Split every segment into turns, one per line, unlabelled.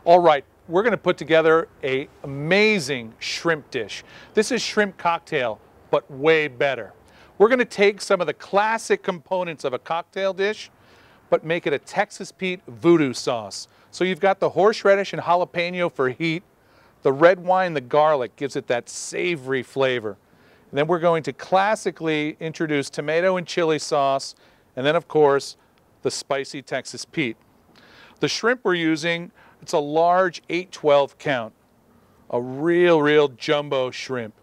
All right, we're going to put together an amazing shrimp dish. This is shrimp cocktail, but way better. We're going to take some of the classic components of a cocktail dish, but make it a Texas Pete voodoo sauce. So you've got the horseradish and jalapeno for heat. The red wine, the garlic gives it that savory flavor. And then we're going to classically introduce tomato and chili sauce, and then of course, the spicy Texas Pete. The shrimp we're using, it's a large 812 count, a real jumbo shrimp.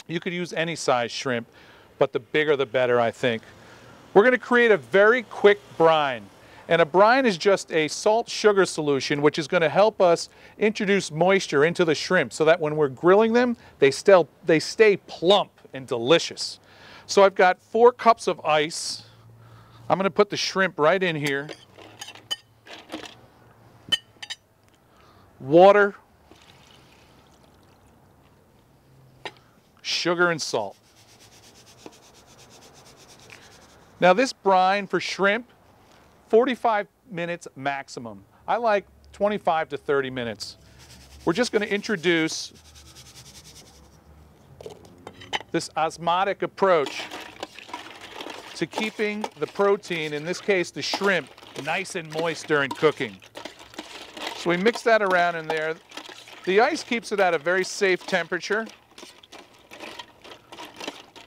You could use any size shrimp, but the bigger the better, I think. We're going to create a very quick brine. And a brine is just a salt-sugar solution which is going to help us introduce moisture into the shrimp so that when we're grilling them, they stay plump and delicious. So I've got 4 cups of ice. I'm going to put the shrimp right in here. Water, sugar and salt. Now this brine for shrimp, 45 minutes maximum. I like 25 to 30 minutes. We're just going to introduce this osmotic approach to keeping the protein, in this case the shrimp, nice and moist during cooking. So we mix that around in there. The ice keeps it at a very safe temperature.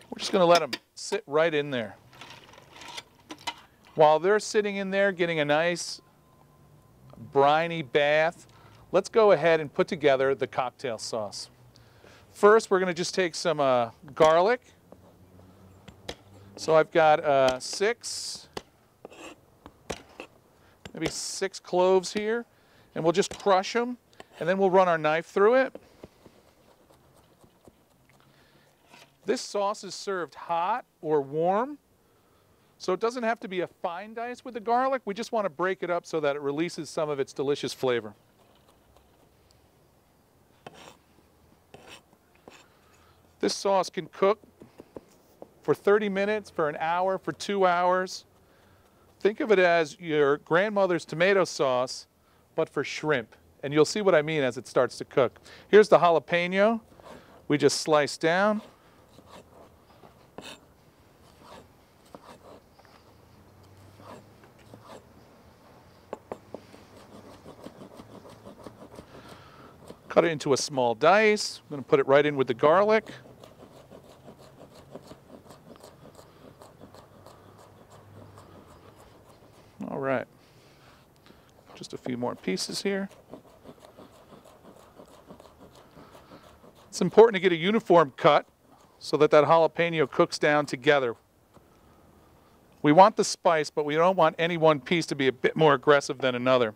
We're just going to let them sit right in there. While they're sitting in there getting a nice briny bath, let's go ahead and put together the cocktail sauce. First, we're going to just take some garlic. So I've got maybe 6 cloves here. And we'll just crush them, and then we'll run our knife through it. This sauce is served hot or warm, so it doesn't have to be a fine dice with the garlic. We just want to break it up so that it releases some of its delicious flavor. This sauce can cook for 30 minutes, for an hour, for 2 hours. Think of it as your grandmother's tomato sauce, but for shrimp. And you'll see what I mean as it starts to cook. Here's the jalapeno. We just slice down. Cut it into a small dice. I'm going to put it right in with the garlic. All right. Just a few more pieces here. It's important to get a uniform cut so that that jalapeno cooks down together. We want the spice, but we don't want any one piece to be a bit more aggressive than another.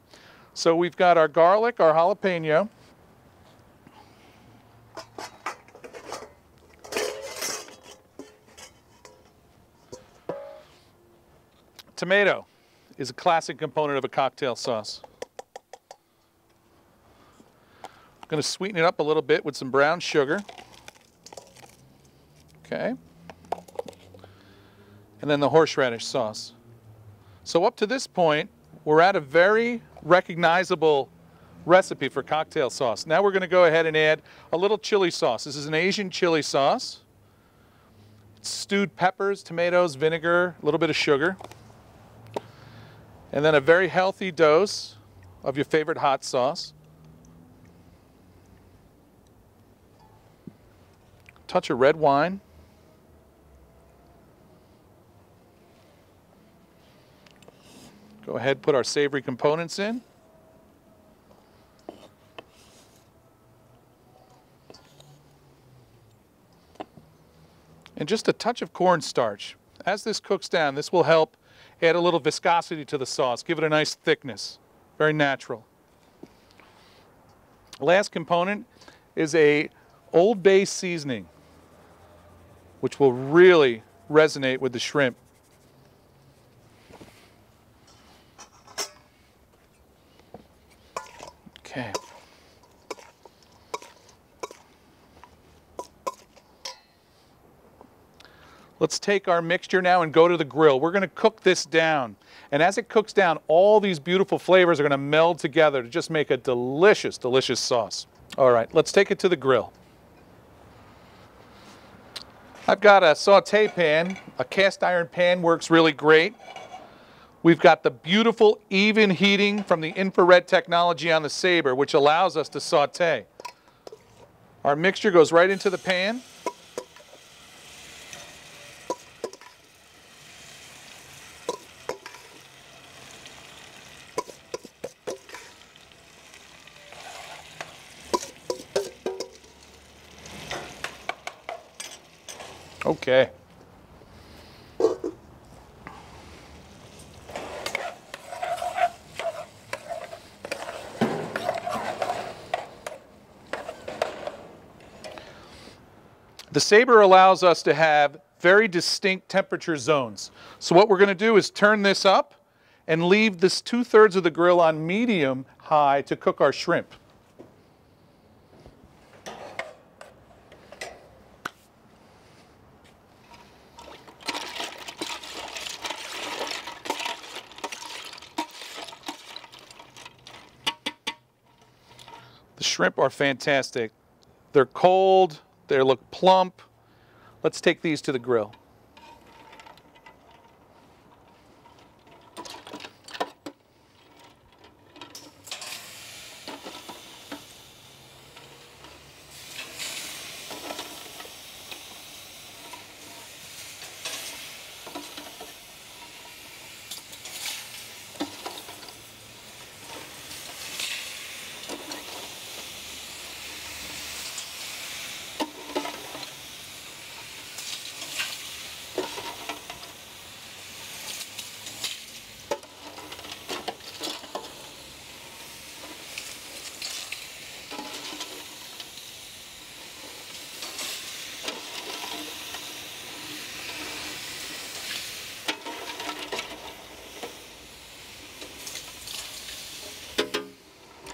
So we've got our garlic, our jalapeno. Tomato is a classic component of a cocktail sauce. I'm going to sweeten it up a little bit with some brown sugar. Okay. And then the horseradish sauce. So up to this point, we're at a very recognizable recipe for cocktail sauce. Now we're going to go ahead and add a little chili sauce. This is an Asian chili sauce. It's stewed peppers, tomatoes, vinegar, a little bit of sugar. And then a very healthy dose of your favorite hot sauce. Touch of red wine. Go ahead, put our savory components in. And just a touch of cornstarch. As this cooks down, this will help add a little viscosity to the sauce, give it a nice thickness, very natural. Last component is a Old Bay seasoning, which will really resonate with the shrimp. Okay. A Let's take our mixture now and go to the grill. We're going to cook this down. And as it cooks down, all these beautiful flavors are going to meld together to just make a delicious, delicious sauce. All right, let's take it to the grill. I've got a saute pan. A cast iron pan works really great. We've got the beautiful even heating from the infrared technology on the Saber, which allows us to saute. Our mixture goes right into the pan. Okay. The Saber allows us to have very distinct temperature zones. So what we're going to do is turn this up and leave this 2/3 of the grill on medium high to cook our shrimp. The shrimp are fantastic. They're cold. They look plump. Let's take these to the grill.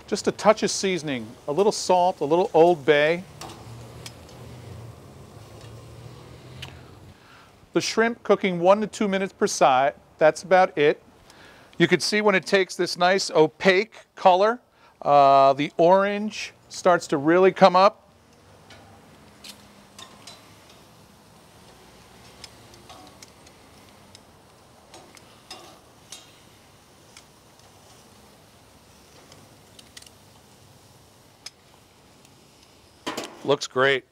Just a touch of seasoning, a little salt, a little Old Bay. The shrimp cooking 1 to 2 minutes per side, that's about it. You can see when it takes this nice opaque color, the orange starts to really come up. Looks great.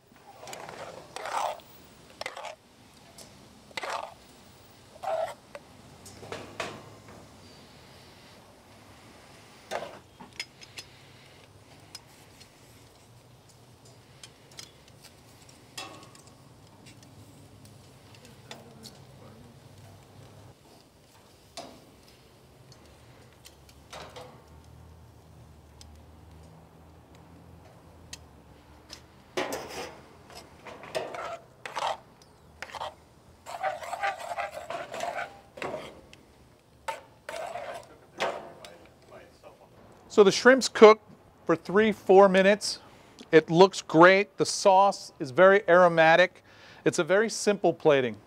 So the shrimp's cooked for 3-4 minutes. It looks great. The sauce is very aromatic. It's a very simple plating.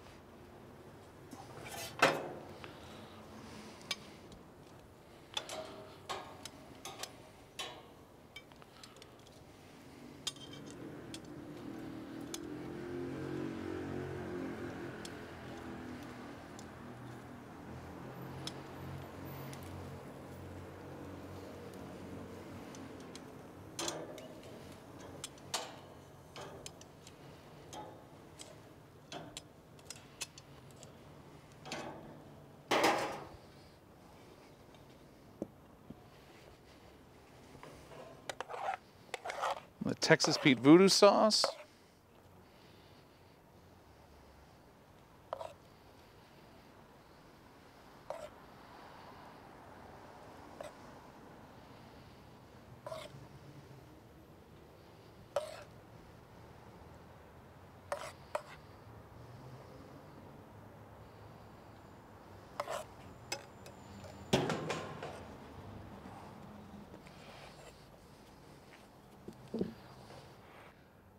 The Texas Pete Voodoo sauce.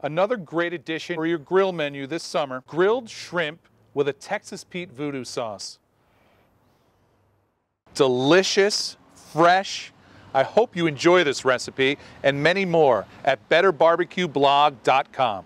Another great addition for your grill menu this summer, grilled shrimp with a Texas Pete voodoo sauce. Delicious, fresh. I hope you enjoy this recipe and many more at betterbarbecueblog.com.